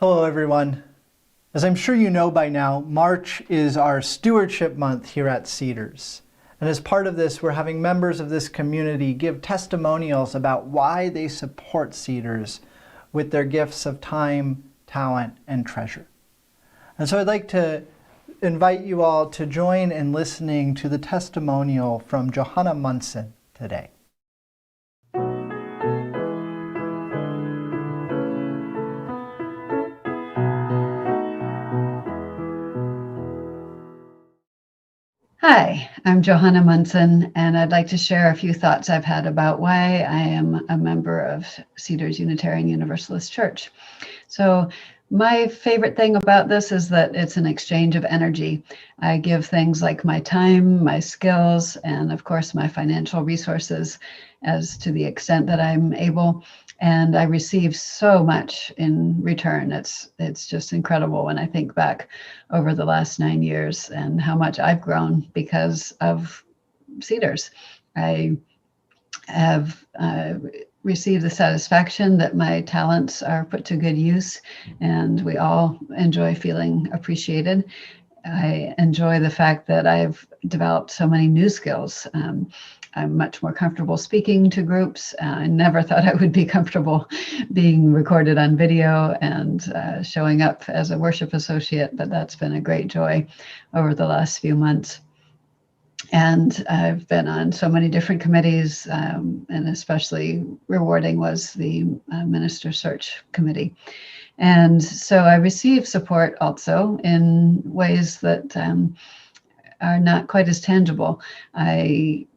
Hello, everyone. As I'm sure you know by now, March is our stewardship month here at Cedars. And as part of this, we're having members of this community give testimonials about why they support Cedars with their gifts of time, talent, and treasure. And so I'd like to invite you all to join in listening to the testimonial from Johanna Munson today. Hi, I'm Johanna Munson, and I'd like to share a few thoughts I've had about why I am a member of Cedars Unitarian Universalist Church. So my favorite thing about this is that it's an exchange of energy. I give things like my time, my skills, and of course my financial resources as to the extent that I'm able. And I receive so much in return. It's just incredible when I think back over the last 9 years and how much I've grown because of Cedars. I have received the satisfaction that my talents are put to good use, and we all enjoy feeling appreciated. I enjoy the fact that I've developed so many new skills. I'm much more comfortable speaking to groups. I never thought I would be comfortable being recorded on video and showing up as a worship associate, but that's been a great joy over the last few months. And I've been on so many different committees, and especially rewarding was the Minister Search Committee. And so I receive support also in ways that are not quite as tangible. I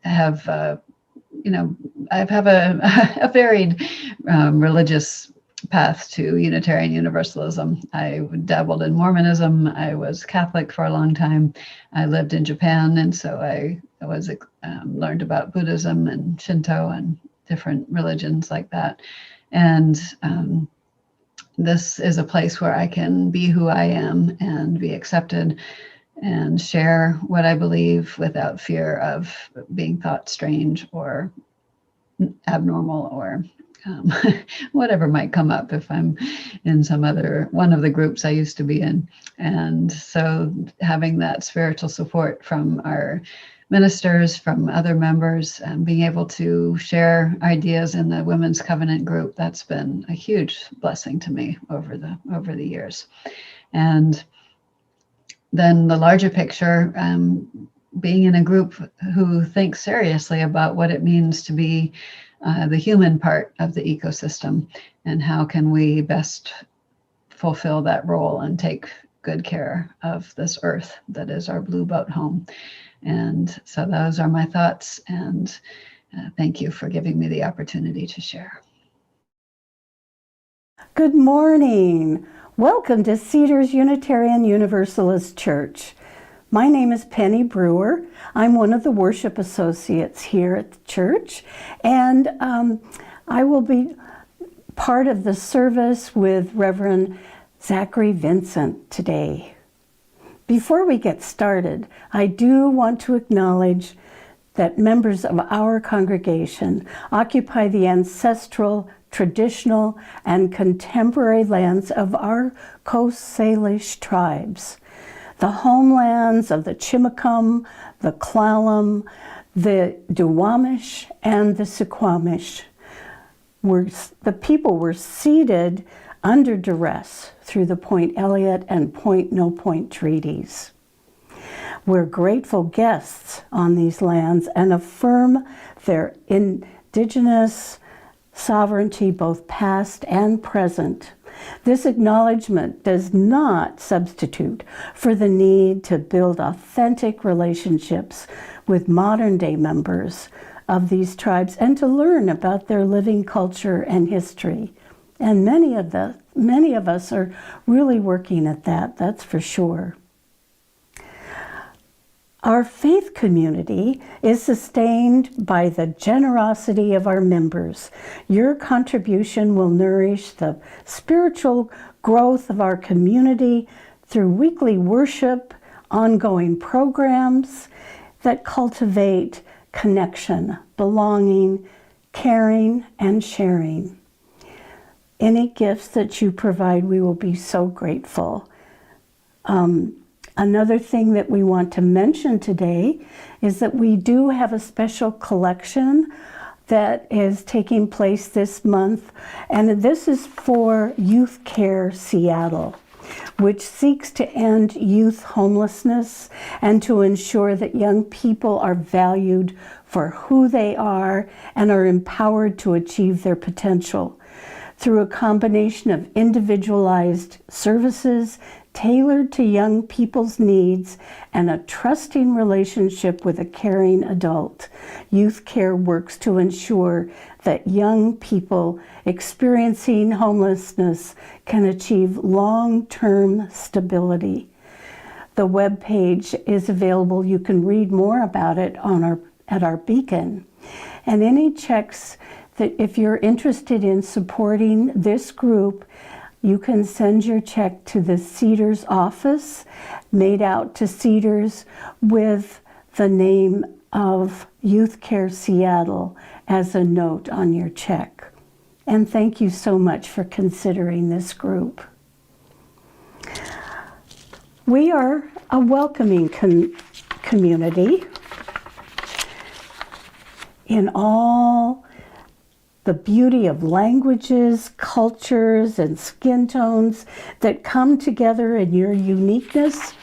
have, I have a varied religious path to Unitarian Universalism. I dabbled in Mormonism. I was Catholic for a long time. I lived in Japan, and so I was learned about Buddhism and Shinto and different religions like that. And this is a place where I can be who I am and be accepted and share what I believe without fear of being thought strange or abnormal or whatever might come up if I'm in one of the groups I used to be in. And so having that spiritual support from our ministers, from other members, and being able to share ideas in the Women's Covenant group, that's been a huge blessing to me over the years. And then the larger picture, being in a group who thinks seriously about what it means to be the human part of the ecosystem, and how can we best fulfill that role and take good care of this earth that is our blue boat home. And so those are my thoughts, and thank you for giving me the opportunity to share. Good morning. Welcome to Cedars Unitarian Universalist Church. My name is Penny Brewer. I'm one of the worship associates here at the church, and I will be part of the service with Reverend Zachary Vincent today. Before we get started, I do want to acknowledge that members of our congregation occupy the ancestral, traditional, and contemporary lands of our Coast Salish tribes. The homelands of the Chimacum, the Clallam, the Duwamish, and the Suquamish. The people were ceded under duress through the Point Elliott and Point No Point treaties. We're grateful guests on these lands and affirm their indigenous sovereignty, both past and present. This acknowledgement does not substitute for the need to build authentic relationships with modern-day members of these tribes and to learn about their living culture and history. And many of us are really working at that, that's for sure. Our faith community is sustained by the generosity of our members. Your contribution will nourish the spiritual growth of our community through weekly worship, ongoing programs that cultivate connection, belonging, caring, and sharing. Any gifts that you provide, we will be so grateful. Another thing that we want to mention today is that we do have a special collection that is taking place this month, and this is for Youth Care Seattle, which seeks to end youth homelessness and to ensure that young people are valued for who they are and are empowered to achieve their potential through a combination of individualized services tailored to young people's needs and a trusting relationship with a caring adult. Youth Care works to ensure that young people experiencing homelessness can achieve long-term stability. The webpage is available. You can read more about it at our beacon. And any checks that if you're interested in supporting this group, you can send your check to the Cedars office, made out to Cedars with the name of Youth Care Seattle as a note on your check. And thank you so much for considering this group. We are a welcoming community in all the beauty of languages, cultures, and skin tones that come together in your uniqueness.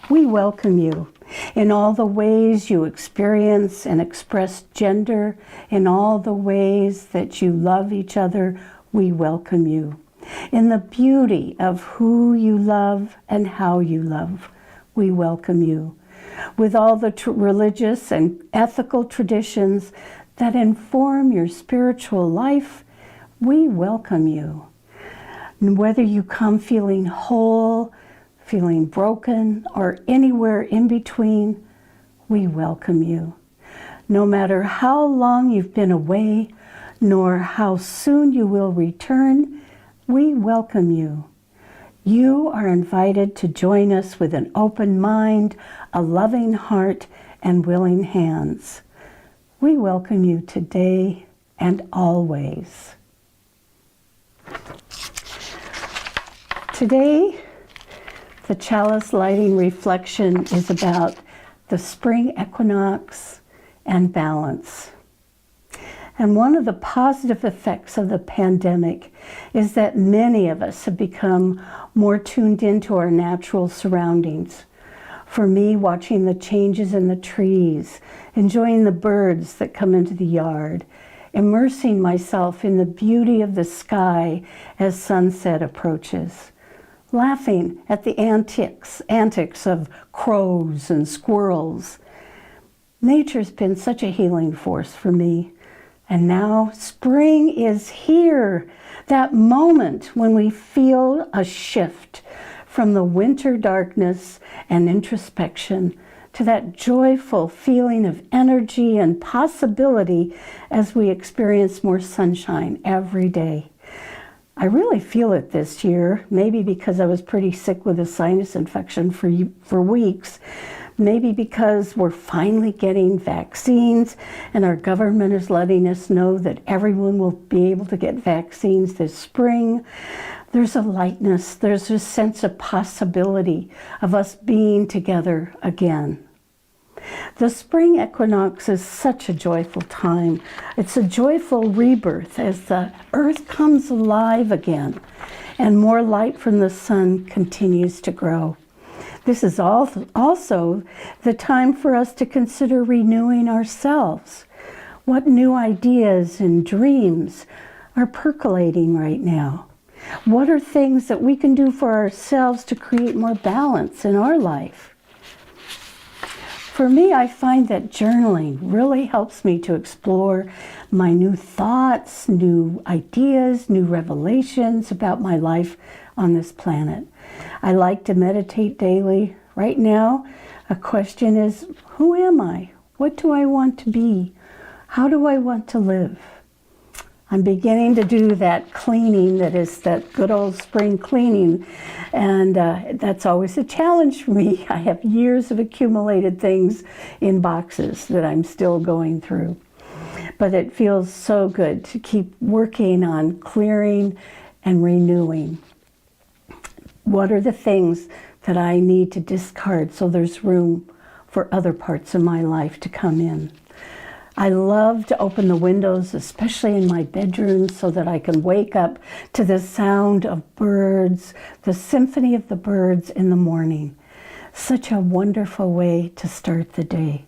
We welcome you in all the ways you experience and express gender, in all the ways that you love each other. We welcome you in the beauty of who you love and how you love. We welcome you with all the religious and ethical traditions that inform your spiritual life. We welcome you. And whether you come feeling whole, feeling broken, or anywhere in between, we welcome you. No matter how long you've been away, nor how soon you will return, we welcome you. You are invited to join us with an open mind, a loving heart, and willing hands. We welcome you today and always. Today, the chalice lighting reflection is about the spring equinox and balance. And one of the positive effects of the pandemic is that many of us have become more tuned into our natural surroundings. For me, watching the changes in the trees, enjoying the birds that come into the yard, immersing myself in the beauty of the sky as sunset approaches, laughing at the antics of crows and squirrels. Nature's been such a healing force for me. And now spring is here, that moment when we feel a shift from the winter darkness and introspection to that joyful feeling of energy and possibility as we experience more sunshine every day. I really feel it this year, maybe because I was pretty sick with a sinus infection for weeks, maybe because we're finally getting vaccines and our government is letting us know that everyone will be able to get vaccines this spring. There's a lightness, there's a sense of possibility of us being together again. The spring equinox is such a joyful time. It's a joyful rebirth as the earth comes alive again and more light from the sun continues to grow. This is also the time for us to consider renewing ourselves. What new ideas and dreams are percolating right now? What are things that we can do for ourselves to create more balance in our life? For me, I find that journaling really helps me to explore my new thoughts, new ideas, new revelations about my life on this planet. I like to meditate daily. Right now, a question is, who am I? What do I want to be? How do I want to live? I'm beginning to do that cleaning that is that good old spring cleaning, and that's always a challenge for me. I have years of accumulated things in boxes that I'm still going through. But it feels so good to keep working on clearing and renewing. What are the things that I need to discard so there's room for other parts of my life to come in? I love to open the windows, especially in my bedroom, so that I can wake up to the sound of birds, the symphony of the birds in the morning. Such a wonderful way to start the day.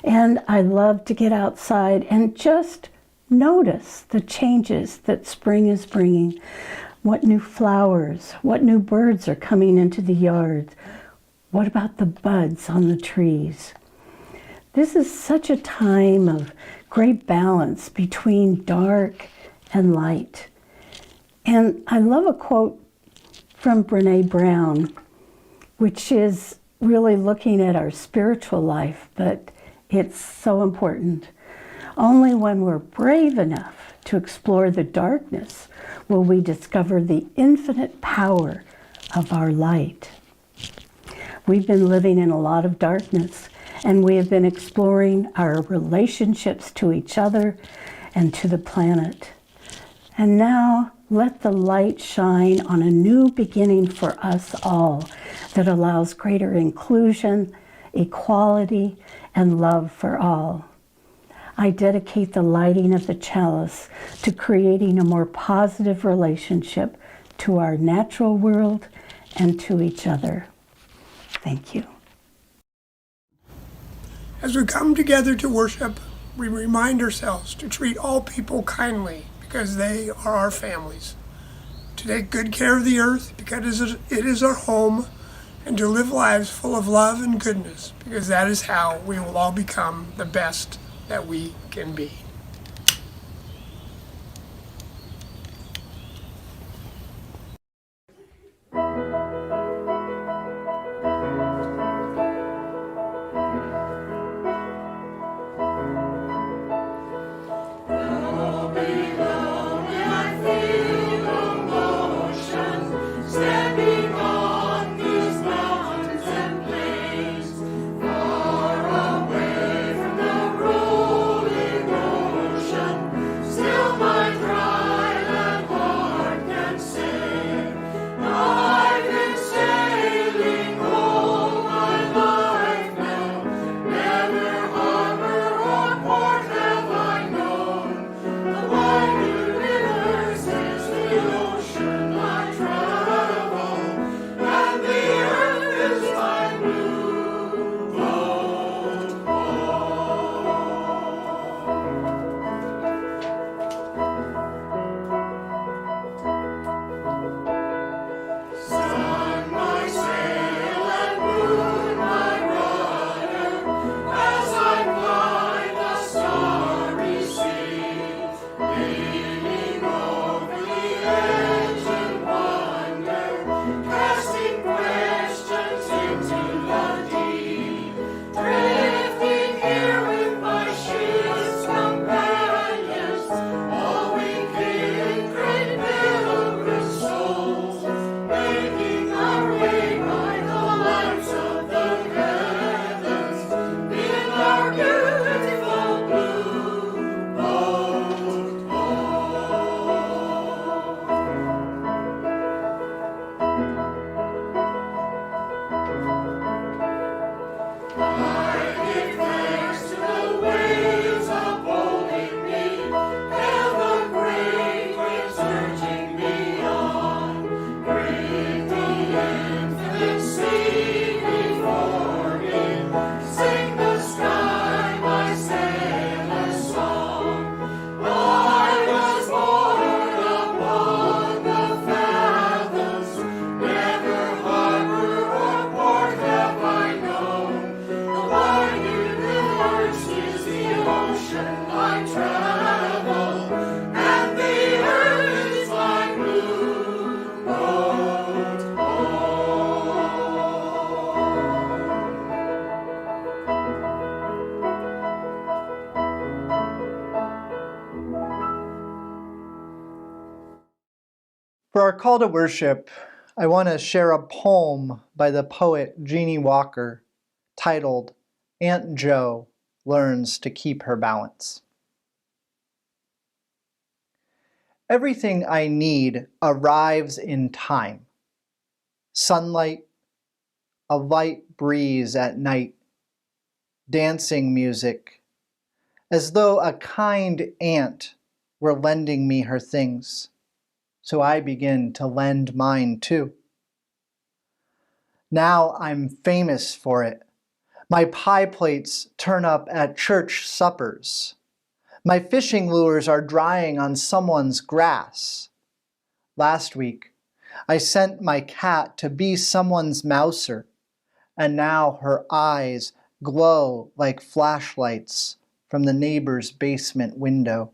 And I love to get outside and just notice the changes that spring is bringing. What new flowers, what new birds are coming into the yard? What about the buds on the trees? This is such a time of great balance between dark and light. And I love a quote from Brene Brown, which is really looking at our spiritual life, but it's so important. Only when we're brave enough to explore the darkness will we discover the infinite power of our light. We've been living in a lot of darkness, and we have been exploring our relationships to each other and to the planet. And now let the light shine on a new beginning for us all that allows greater inclusion, equality, and love for all. I dedicate the lighting of the chalice to creating a more positive relationship to our natural world and to each other. Thank you. As we come together to worship, we remind ourselves to treat all people kindly because they are our families, to take good care of the earth because it is our home, and to live lives full of love and goodness because that is how we will all become the best that we can be. For our call to worship, I want to share a poem by the poet Jeannie Walker titled Aunt Jo Learns to Keep Her Balance. Everything I need arrives in time. Sunlight, a light breeze at night, dancing music, as though a kind aunt were lending me her things. So I begin to lend mine too. Now I'm famous for it. My pie plates turn up at church suppers. My fishing lures are drying on someone's grass. Last week, I sent my cat to be someone's mouser, and now her eyes glow like flashlights from the neighbor's basement window.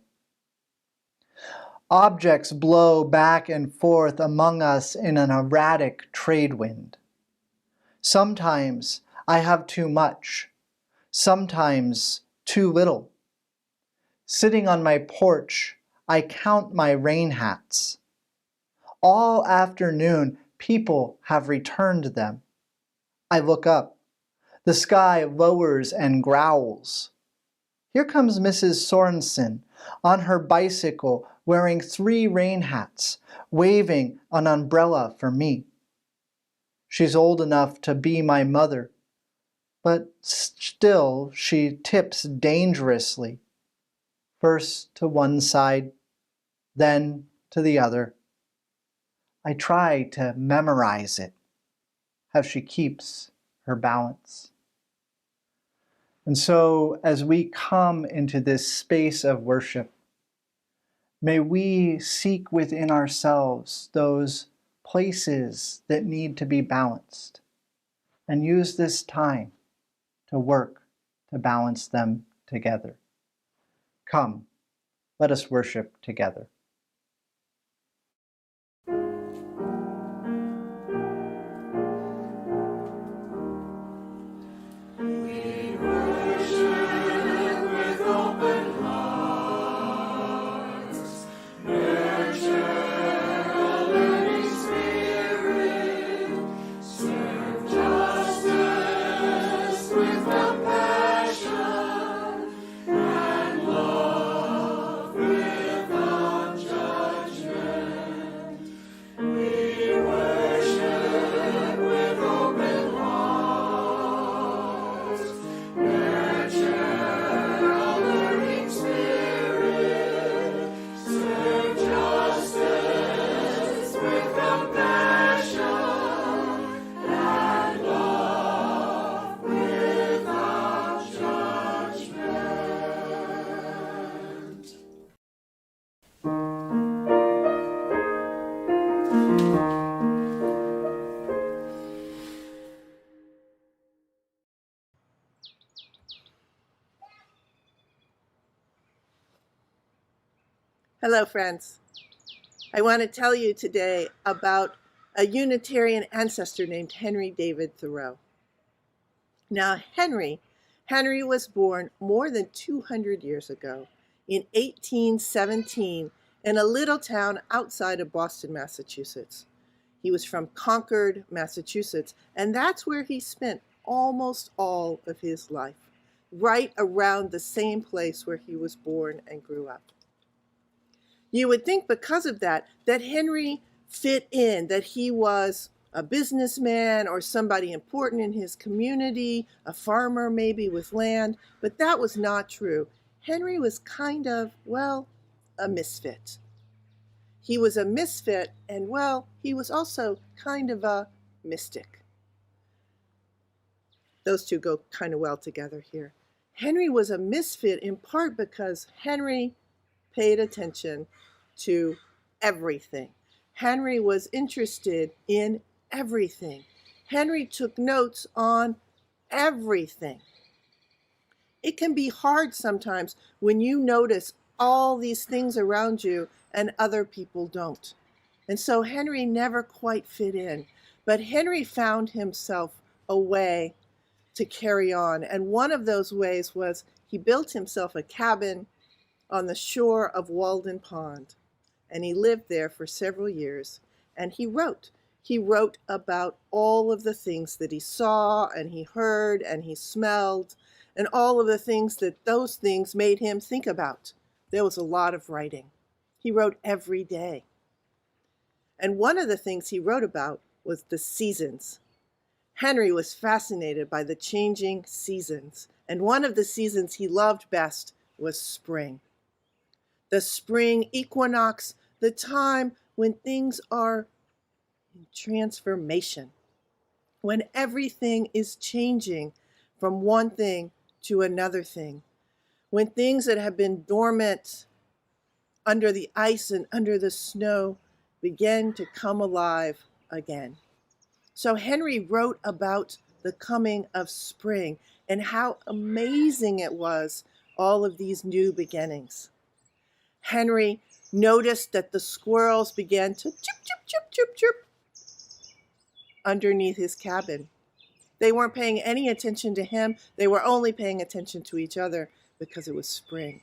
Objects blow back and forth among us in an erratic trade wind. Sometimes I have too much, sometimes too little. Sitting on my porch, I count my rain hats. All afternoon, people have returned them. I look up. The sky lowers and growls. Here comes Mrs. Sorensen on her bicycle wearing 3 rain hats, waving an umbrella for me. She's old enough to be my mother, but still she tips dangerously, first to one side, then to the other. I try to memorize it, how she keeps her balance. And so, as we come into this space of worship, may we seek within ourselves those places that need to be balanced and use this time to work to balance them together. Come, let us worship together. Hello, friends. I want to tell you today about a Unitarian ancestor named Henry David Thoreau. Now, Henry was born more than 200 years ago in 1817 in a little town outside of Boston, Massachusetts. He was from Concord, Massachusetts, and that's where he spent almost all of his life, right around the same place where he was born and grew up. You would think because of that Henry fit in, that he was a businessman or somebody important in his community, a farmer maybe with land, but that was not true. Henry was kind of, a misfit. He was a misfit and, he was also kind of a mystic. Those two go kind of well together here. Henry was a misfit in part because Henry paid attention to everything. Henry was interested in everything. Henry took notes on everything. It can be hard sometimes when you notice all these things around you and other people don't. And so Henry never quite fit in. But Henry found himself a way to carry on. And one of those ways was he built himself a cabin on the shore of Walden Pond. And he lived there for several years. And he wrote. He wrote about all of the things that he saw and he heard and he smelled and all of the things that those things made him think about. There was a lot of writing. He wrote every day. And one of the things he wrote about was the seasons. Henry was fascinated by the changing seasons, and one of the seasons he loved best was spring. The spring equinox, the time when things are in transformation, when everything is changing from one thing to another thing, when things that have been dormant under the ice and under the snow begin to come alive again. So Henry wrote about the coming of spring and how amazing it was, all of these new beginnings. Henry noticed that the squirrels began to chirp, chirp, chirp, chirp, chirp underneath his cabin. They weren't paying any attention to him. They were only paying attention to each other because it was spring.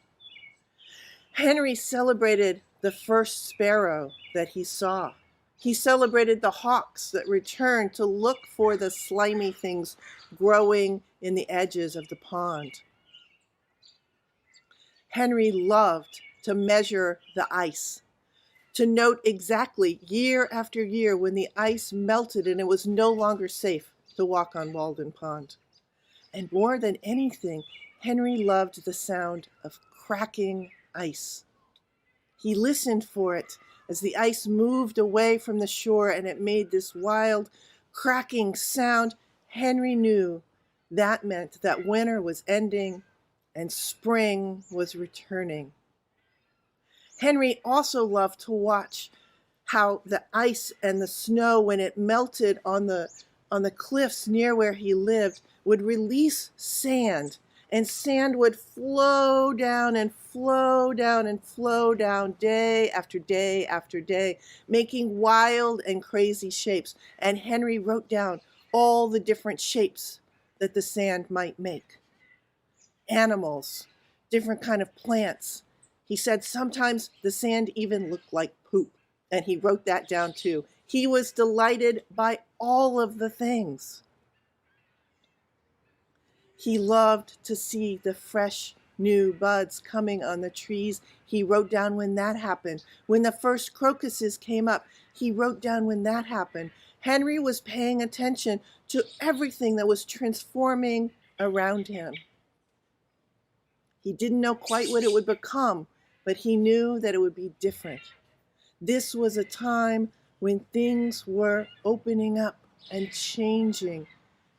Henry celebrated the first sparrow that he saw. He celebrated the hawks that returned to look for the slimy things growing in the edges of the pond. Henry loved to measure the ice, to note exactly year after year when the ice melted and it was no longer safe to walk on Walden Pond. And more than anything, Henry loved the sound of cracking ice. He listened for it as the ice moved away from the shore and it made this wild, cracking sound. Henry knew that meant that winter was ending and spring was returning. Henry also loved to watch how the ice and the snow, when it melted on the cliffs near where he lived, would release sand, and sand would flow down and flow down and flow down day after day after day, making wild and crazy shapes. And Henry wrote down all the different shapes that the sand might make. Animals, different kind of plants. He said sometimes the sand even looked like poop, and he wrote that down too. He was delighted by all of the things. He loved to see the fresh new buds coming on the trees. He wrote down when that happened. When the first crocuses came up, he wrote down when that happened. Henry was paying attention to everything that was transforming around him. He didn't know quite what it would become, but he knew that it would be different. This was a time when things were opening up and changing,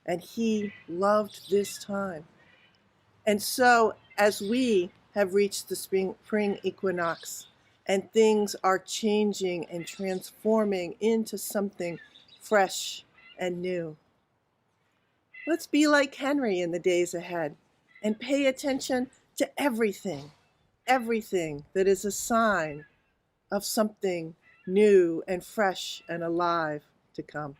and he loved this time. And so, as we have reached the spring equinox, and things are changing and transforming into something fresh and new, let's be like Henry in the days ahead and pay attention to everything that is a sign of something new and fresh and alive to come.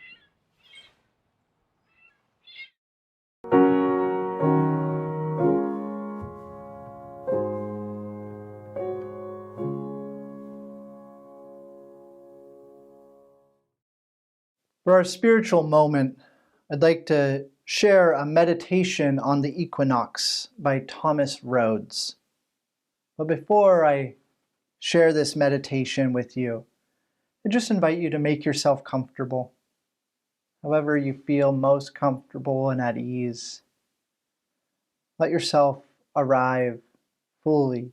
For our spiritual moment, I'd like to share a meditation on the equinox by Thomas Rhodes. But before I share this meditation with you, I just invite you to make yourself comfortable, however you feel most comfortable and at ease. Let yourself arrive fully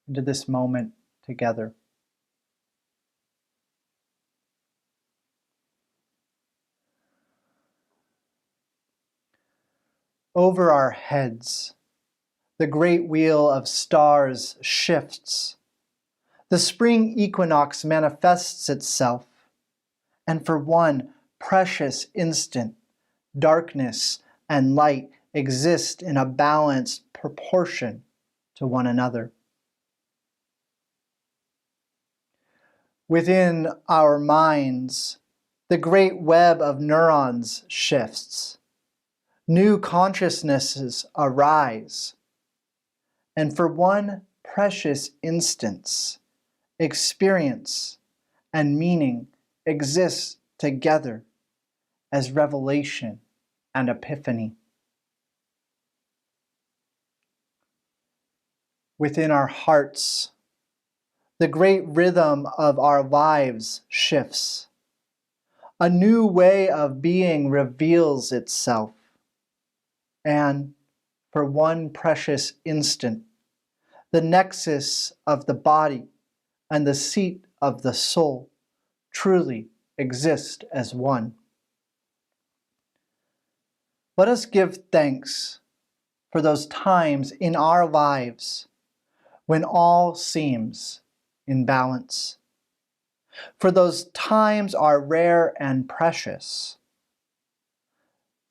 into this moment together. Over our heads, the great wheel of stars shifts. The spring equinox manifests itself, and for one precious instant, darkness and light exist in a balanced proportion to one another. Within our minds, the great web of neurons shifts. New consciousnesses arise, and for one precious instance, experience and meaning exist together as revelation and epiphany. Within our hearts, The great rhythm of our lives shifts. A new way of being reveals itself. And for one precious instant, the nexus of the body and the seat of the soul truly exist as one. Let us give thanks for those times in our lives when all seems in balance. For those times are rare and precious.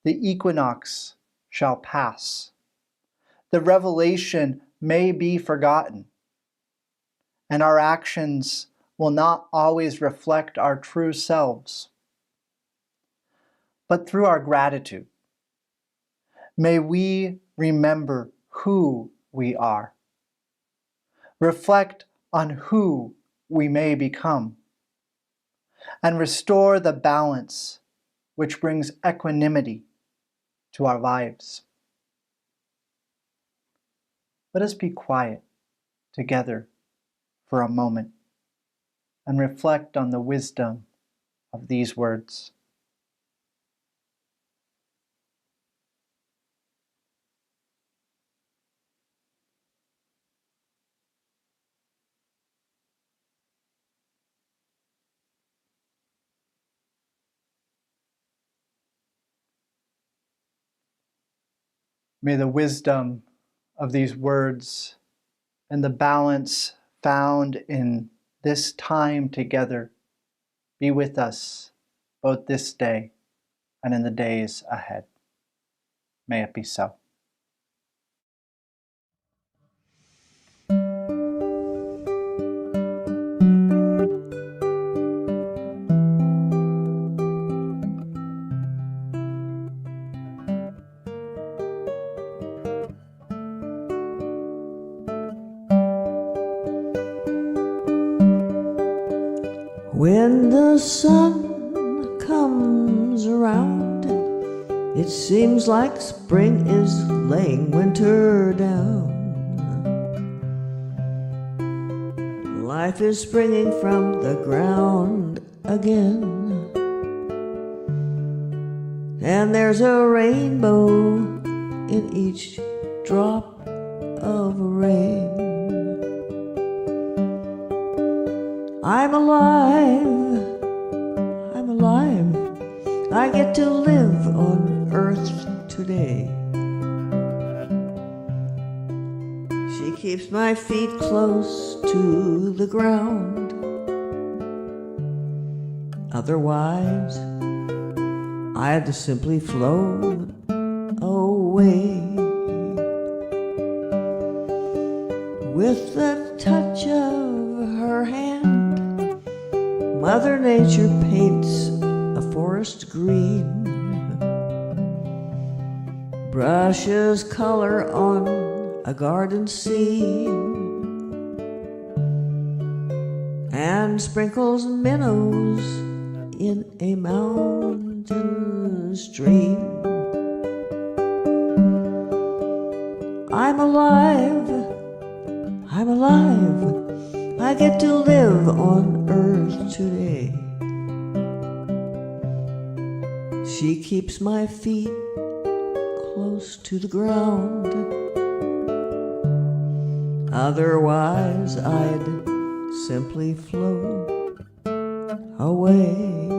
The equinox shall pass. The revelation may be forgotten, and our actions will not always reflect our true selves. But through our gratitude, may we remember who we are, reflect on who we may become, and restore the balance which brings equanimity to our lives. Let us be quiet together for a moment and reflect on the wisdom of these words. May the wisdom of these words and the balance found in this time together be with us both this day and in the days ahead. May it be so. When the sun comes around, it seems like spring is laying winter down. Life is springing from the ground again, and there's a rainbow in each drop of rain. I'm alive, I'm alive, I get to live on earth today. She keeps my feet close to the ground, otherwise I'd simply float away. With the touch of her hand, Mother Nature paints a forest green, brushes color on a garden scene, and sprinkles minnows in a mountain stream. I'm alive, I'm alive, I get to live on earth today. She keeps my feet close to the ground, otherwise I'd simply float away.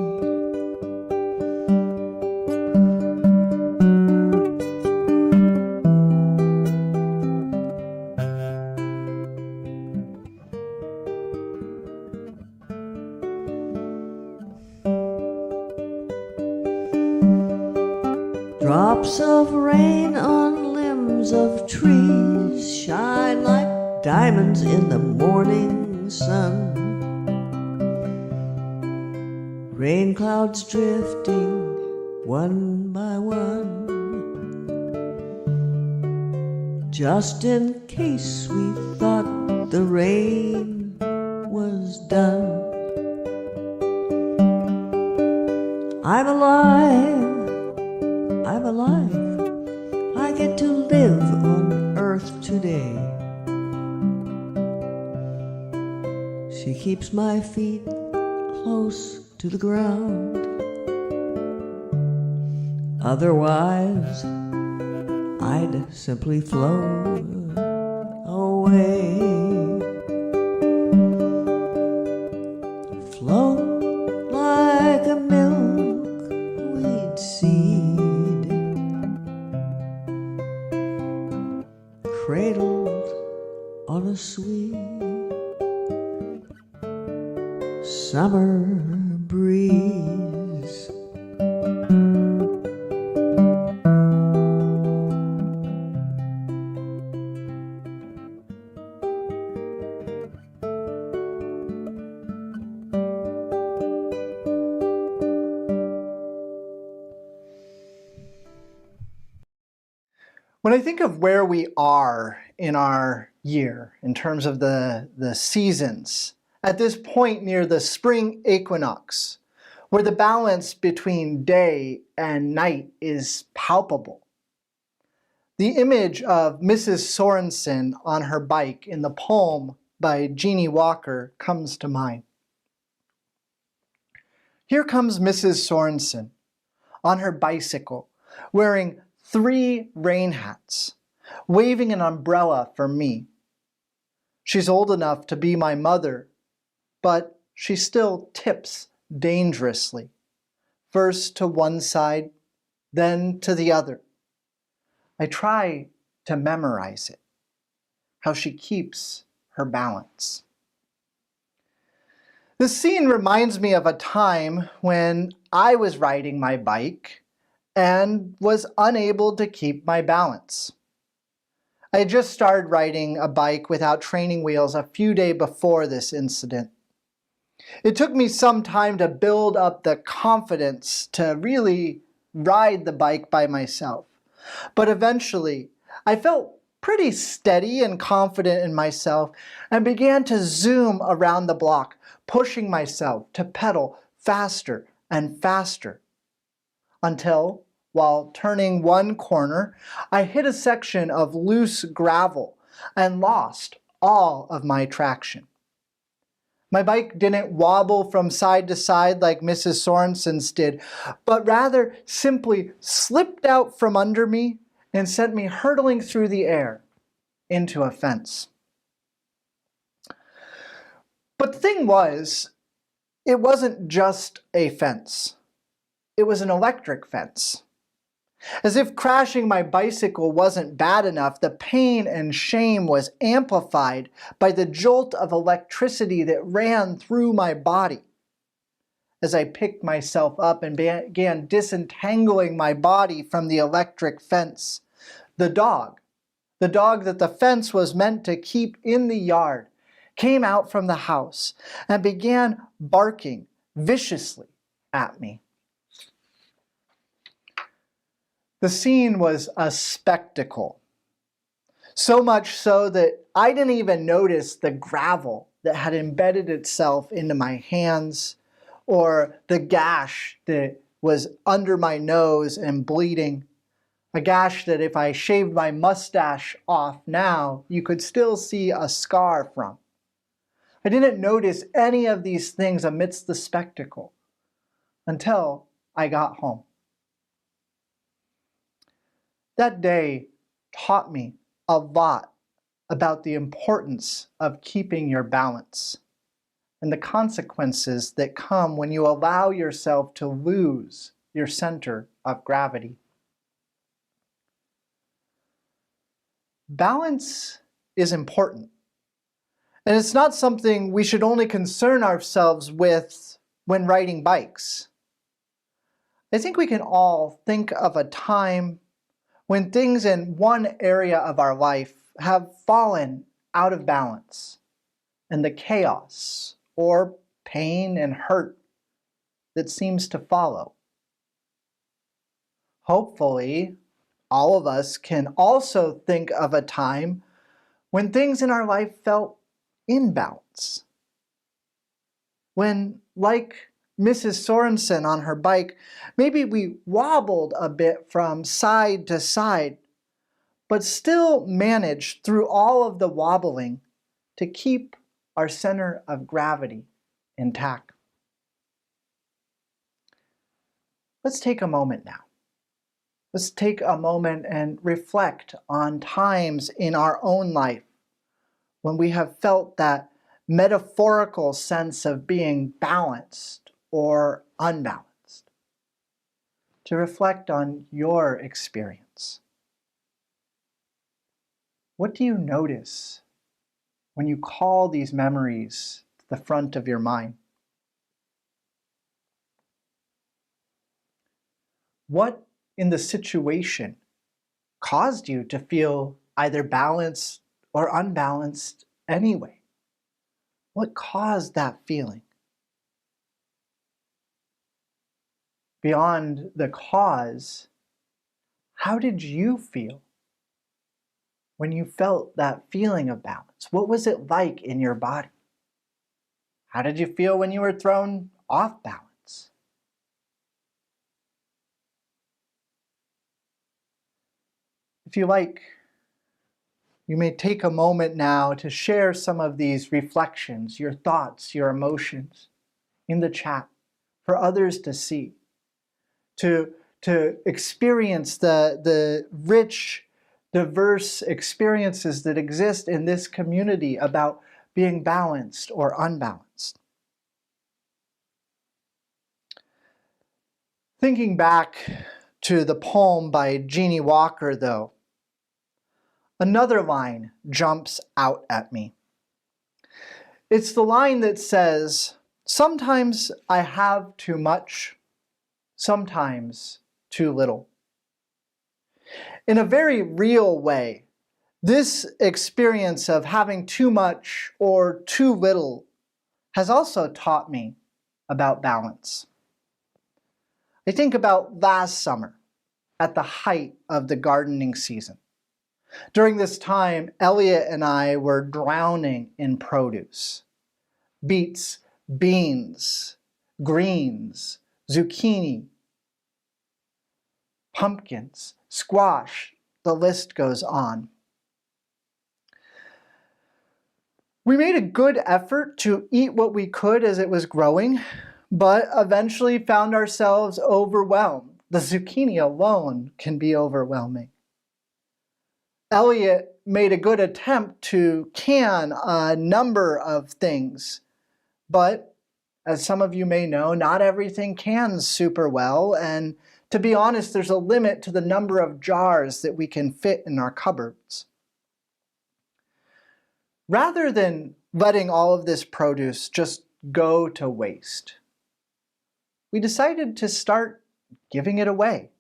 Drops of rain on limbs of trees shine like diamonds in the morning sun. Rain clouds drifting one by one, just in case we thought the rain was done. I'm alive, I'm alive, I get to live on earth today. keeps my feet close to the ground. Otherwise, I'd simply float away. Float like a milkweed seed, cradled on a sweet summer breeze. When I think of where we are in our year in terms of the seasons, at this point near the spring equinox, where the balance between day and night is palpable, the image of Mrs. Sorensen on her bike in the poem by Jeannie Walker comes to mind. Here comes Mrs. Sorensen on her bicycle, wearing 3 rain hats, waving an umbrella for me. She's old enough to be my mother, but she still tips dangerously, first to one side, then to the other. I try to memorize it, how she keeps her balance. The scene reminds me of a time when I was riding my bike and was unable to keep my balance. I had just started riding a bike without training wheels a few days before this incident. It took me some time to build up the confidence to really ride the bike by myself, but eventually I felt pretty steady and confident in myself and began to zoom around the block, pushing myself to pedal faster and faster, until, while turning one corner, I hit a section of loose gravel and lost all of my traction. My bike didn't wobble from side to side like Mrs. Sorensen's did, but rather simply slipped out from under me and sent me hurtling through the air into a fence. But the thing was, it wasn't just a fence. It was an electric fence. As if crashing my bicycle wasn't bad enough, the pain and shame was amplified by the jolt of electricity that ran through my body. As I picked myself up and began disentangling my body from the electric fence, the dog that the fence was meant to keep in the yard, came out from the house and began barking viciously at me. The scene was a spectacle, so much so that I didn't even notice the gravel that had embedded itself into my hands, or the gash that was under my nose and bleeding, a gash that if I shaved my mustache off now, you could still see a scar from. I didn't notice any of these things amidst the spectacle until I got home. That day taught me a lot about the importance of keeping your balance and the consequences that come when you allow yourself to lose your center of gravity. Balance is important, and it's not something we should only concern ourselves with when riding bikes. I think we can all think of a time when things in one area of our life have fallen out of balance, and the chaos or pain and hurt that seems to follow. Hopefully, all of us can also think of a time when things in our life felt in balance. When, like Mrs. Sorensen on her bike, maybe we wobbled a bit from side to side, but still managed through all of the wobbling to keep our center of gravity intact. Let's take a moment now. Let's take a moment and reflect on times in our own life when we have felt that metaphorical sense of being balanced or unbalanced. To reflect on your experience. What do you notice when you call these memories to the front of your mind? What in the situation caused you to feel either balanced or unbalanced anyway? What caused that feeling? Beyond the cause, how did you feel when you felt that feeling of balance? What was it like in your body? How did you feel when you were thrown off balance? If you like, you may take a moment now to share some of these reflections, your thoughts, your emotions in the chat for others to see, to experience the rich, diverse experiences that exist in this community about being balanced or unbalanced. Thinking back to the poem by Jeannie Walker, though, another line jumps out at me. It's the line that says, "Sometimes I have too much, sometimes too little." In a very real way, this experience of having too much or too little has also taught me about balance. I think about last summer at the height of the gardening season. During this time, Elliot and I were drowning in produce. Beets, beans, greens, zucchini, pumpkins, squash, the list goes on. We made a good effort to eat what we could as it was growing, but eventually found ourselves overwhelmed. The zucchini alone can be overwhelming. Elliot made a good attempt to can a number of things, but as some of you may know, not everything cans super well, and to be honest, there's a limit to the number of jars that we can fit in our cupboards. Rather than letting all of this produce just go to waste, we decided to start giving it away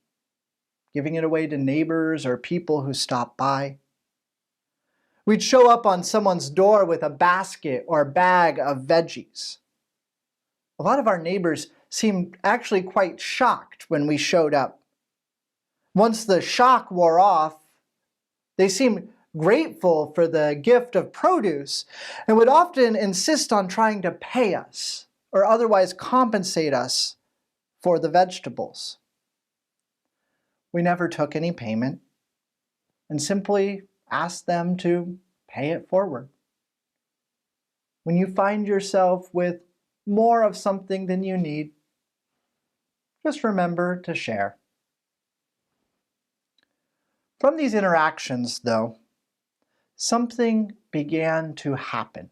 to neighbors or people who stop by. We'd show up on someone's door with a basket or bag of veggies. A lot of our neighbors seemed actually quite shocked when we showed up. Once the shock wore off, they seemed grateful for the gift of produce and would often insist on trying to pay us or otherwise compensate us for the vegetables. We never took any payment and simply asked them to pay it forward. When you find yourself with more of something than you need, just remember to share. From these interactions, though, something began to happen.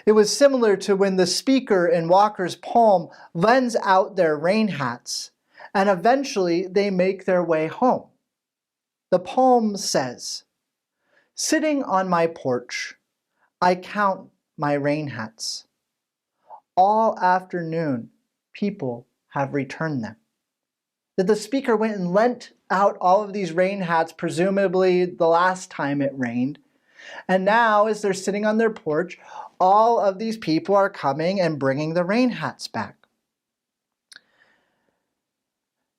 It was similar to when the speaker in Walker's poem lends out their rain hats, and eventually they make their way home. The poem says, "Sitting on my porch, I count my rain hats. All afternoon, people have returned them." That the speaker went and lent out all of these rain hats, presumably the last time it rained. And now, as they're sitting on their porch, all of these people are coming and bringing the rain hats back.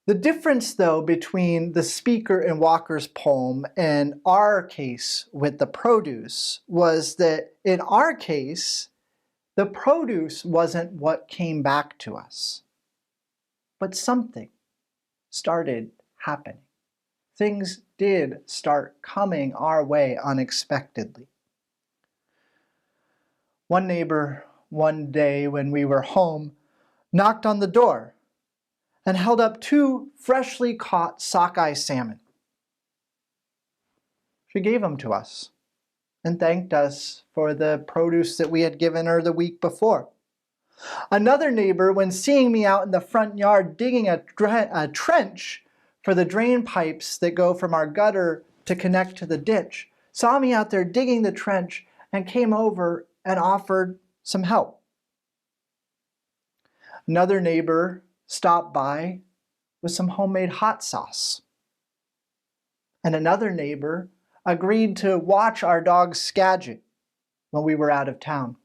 The difference, though, between the speaker in Walker's poem and our case with the produce was that in our case, the produce wasn't what came back to us, but something started happening. Things did start coming our way unexpectedly. One neighbor, one day when we were home, knocked on the door and held up 2 freshly caught sockeye salmon. She gave them to us and thanked us for the produce that we had given her the week before. Another neighbor, when seeing me out in the front yard digging a trench for the drain pipes that go from our gutter to connect to the ditch, saw me out there digging the trench and came over and offered some help. Another neighbor stopped by with some homemade hot sauce. And another neighbor agreed to watch our dog Skagit when we were out of town.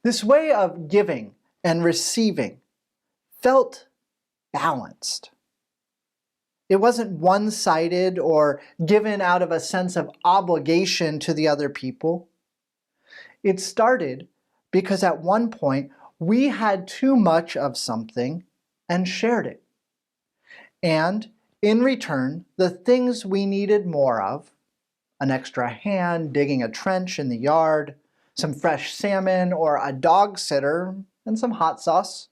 This way of giving and receiving felt balanced. It wasn't one-sided or given out of a sense of obligation to the other people. It started because at one point we had too much of something and shared it. And in return, the things we needed more of, an extra hand digging a trench in the yard, some fresh salmon or a dog sitter, and some hot sauce,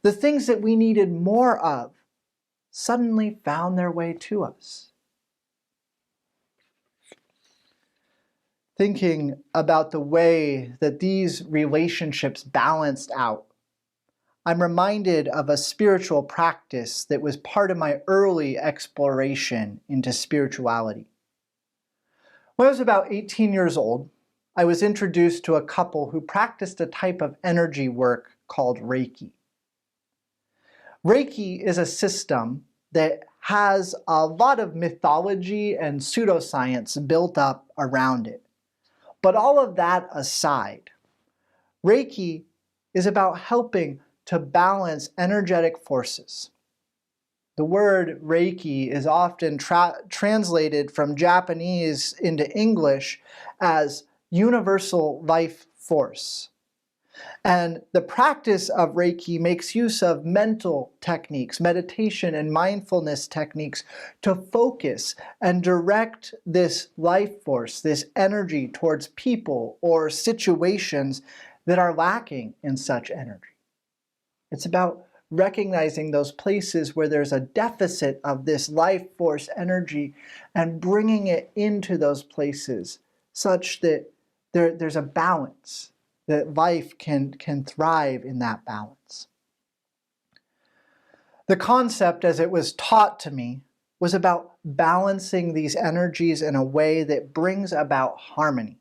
the things that we needed more of suddenly found their way to us. Thinking about the way that these relationships balanced out, I'm reminded of a spiritual practice that was part of my early exploration into spirituality. When I was about 18 years old, I was introduced to a couple who practiced a type of energy work called Reiki. Reiki is a system that has a lot of mythology and pseudoscience built up around it. But all of that aside, Reiki is about helping to balance energetic forces. The word Reiki is often translated from Japanese into English as universal life force. And the practice of Reiki makes use of mental techniques, meditation and mindfulness techniques to focus and direct this life force, this energy towards people or situations that are lacking in such energy. It's about recognizing those places where there's a deficit of this life force energy and bringing it into those places such that there's a balance, that life can thrive in that balance. The concept, as it was taught to me, was about balancing these energies in a way that brings about harmony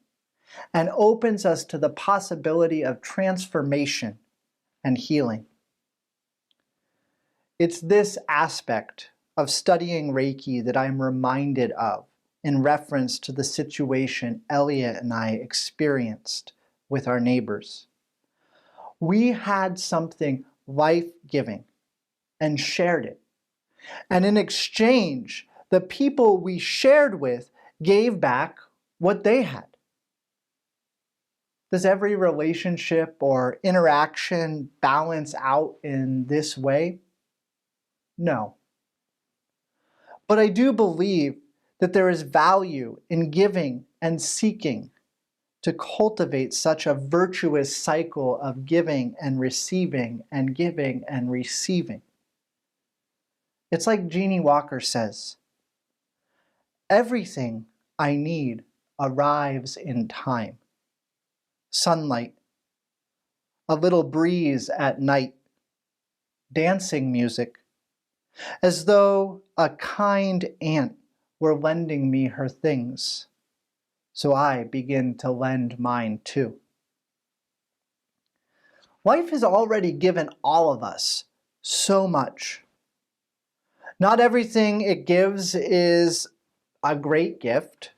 and opens us to the possibility of transformation and healing. It's this aspect of studying Reiki that I'm reminded of in reference to the situation Elliot and I experienced with our neighbors. We had something life-giving and shared it. And in exchange, the people we shared with gave back what they had. Does every relationship or interaction balance out in this way? No. But I do believe that there is value in giving and seeking to cultivate such a virtuous cycle of giving and receiving and giving and receiving. It's like Jeannie Walker says, everything I need arrives in time. Sunlight, a little breeze at night, dancing music, as though a kind aunt were lending me her things, so I begin to lend mine too. Life has already given all of us so much. Not everything it gives is a great gift.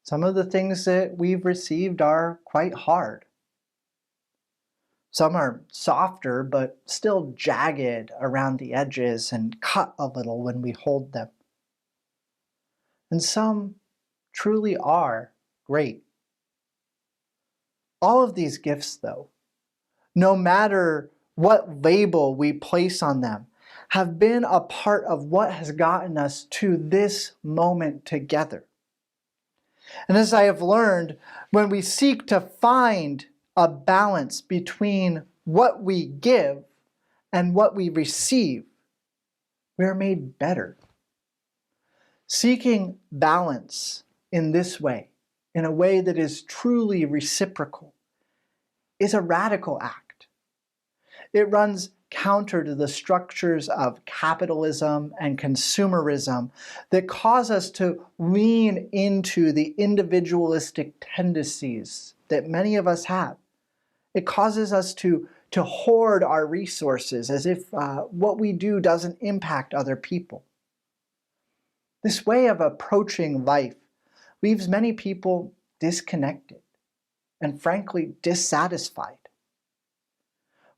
Some of the things that we've received are quite hard. Some are softer, but still jagged around the edges and cut a little when we hold them. And some truly are great. All of these gifts, though, no matter what label we place on them, have been a part of what has gotten us to this moment together. And as I have learned, when we seek to find a balance between what we give and what we receive, we are made better. Seeking balance in this way, in a way that is truly reciprocal, is a radical act. It runs counter to the structures of capitalism and consumerism that cause us to lean into the individualistic tendencies that many of us have. It causes us to hoard our resources as if what we do doesn't impact other people. This way of approaching life leaves many people disconnected and frankly dissatisfied.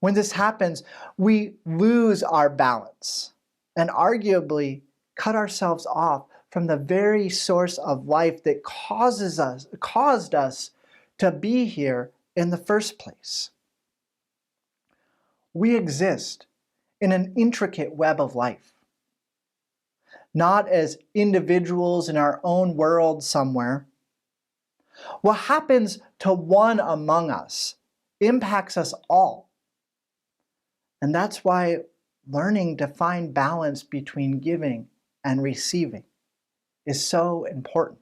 When this happens, we lose our balance and arguably cut ourselves off from the very source of life that caused us to be here in the first place. We exist in an intricate web of life, not as individuals in our own world somewhere. What happens to one among us impacts us all. And that's why learning to find balance between giving and receiving is so important.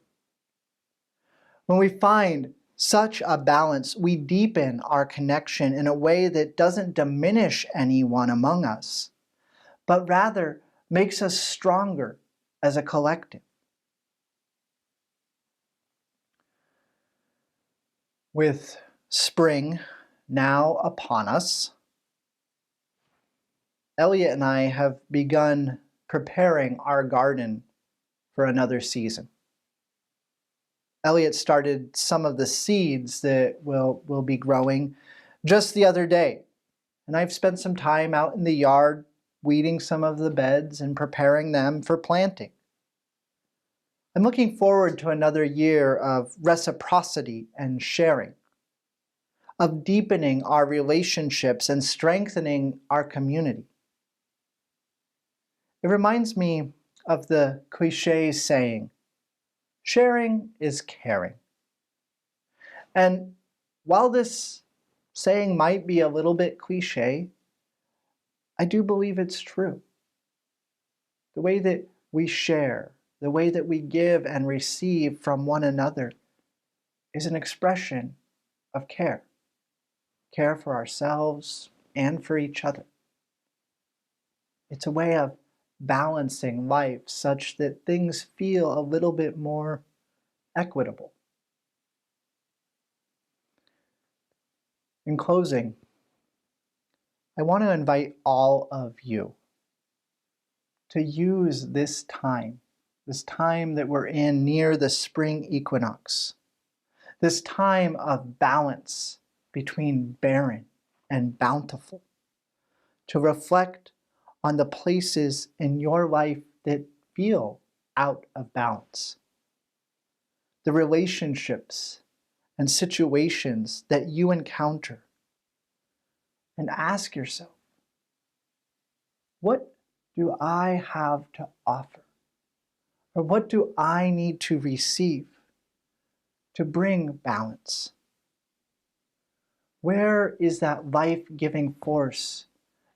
When we find such a balance, we deepen our connection in a way that doesn't diminish anyone among us, but rather makes us stronger as a collective. With spring now upon us, Elliot and I have begun preparing our garden for another season. Elliot started some of the seeds that will be growing just the other day. And I've spent some time out in the yard weeding some of the beds and preparing them for planting. I'm looking forward to another year of reciprocity and sharing, of deepening our relationships and strengthening our community. It reminds me of the cliche saying, sharing is caring. And while this saying might be a little bit cliche, I do believe it's true. The way that we share, the way that we give and receive from one another is an expression of care. Care for ourselves and for each other. It's a way of balancing life such that things feel a little bit more equitable. In closing, I want to invite all of you to use this time that we're in near the spring equinox, this time of balance between barren and bountiful, to reflect on the places in your life that feel out of balance, the relationships and situations that you encounter, and ask yourself, what do I have to offer? Or what do I need to receive to bring balance? Where is that life-giving force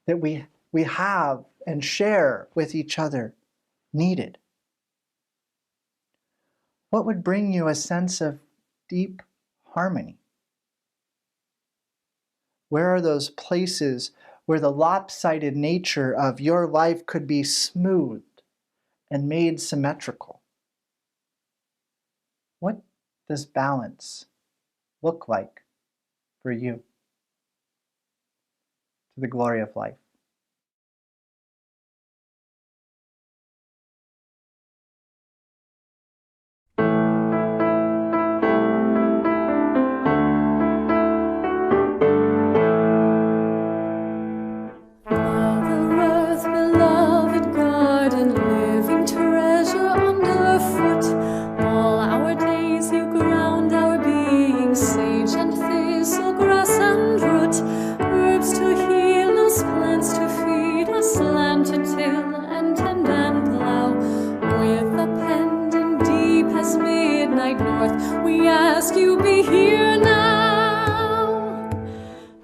that we have and share with each other needed? What would bring you a sense of deep harmony? Where are those places where the lopsided nature of your life could be smoothed and made symmetrical? What does balance look like for you? To the glory of life. Sage and thistle, grass and root, herbs to heal us, plants forth, we ask you be here now.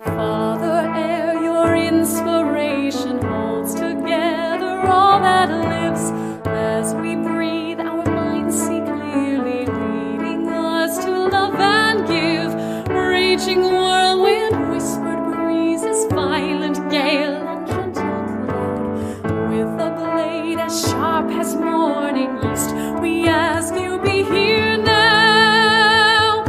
Father, ere your inspiration holds together all that lives, as we breathe, our minds see clearly, leading us to love and give. Raging whirlwind, whispered breezes, violent gale, and gentle cloud. With a blade as sharp as morning east, we ask you be here now.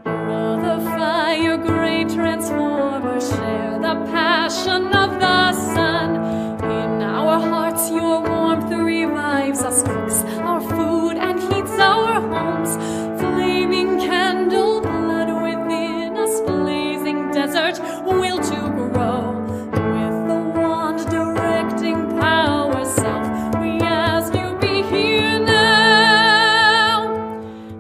Brother fire, great transformer, share the passion of the sun. In our hearts your warmth revives us, cooks our food and heats our homes. Flaming candle, blood within us, blazing desert, will to grow. With the wand directing power south, we ask you be here now.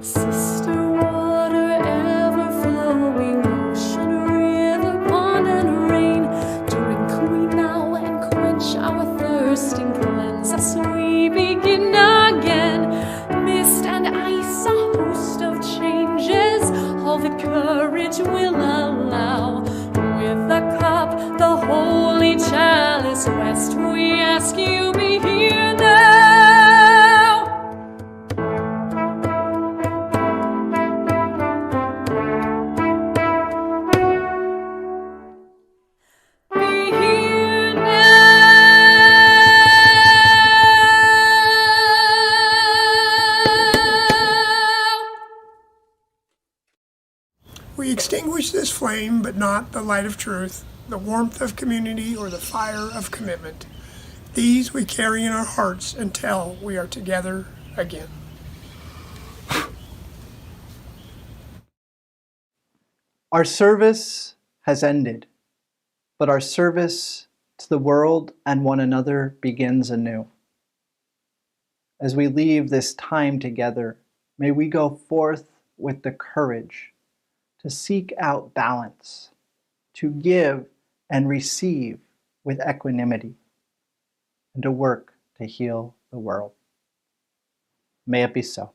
Sister water ever flowing, ocean, river, pond and rain, drink we now and quench our thirsting, cleanse us, we begin again. Mist and ice, a host of changes, all that courage will allow. With the cup, the holy chalice west, we ask you be here now. Be here now. We extinguish this flame, but not the light of truth, the warmth of community, or the fire of commitment. These we carry in our hearts until we are together again. Our service has ended, but our service to the world and one another begins anew. As we leave this time together, may we go forth with the courage to seek out balance, to give and receive with equanimity, and to work to heal the world. May it be so.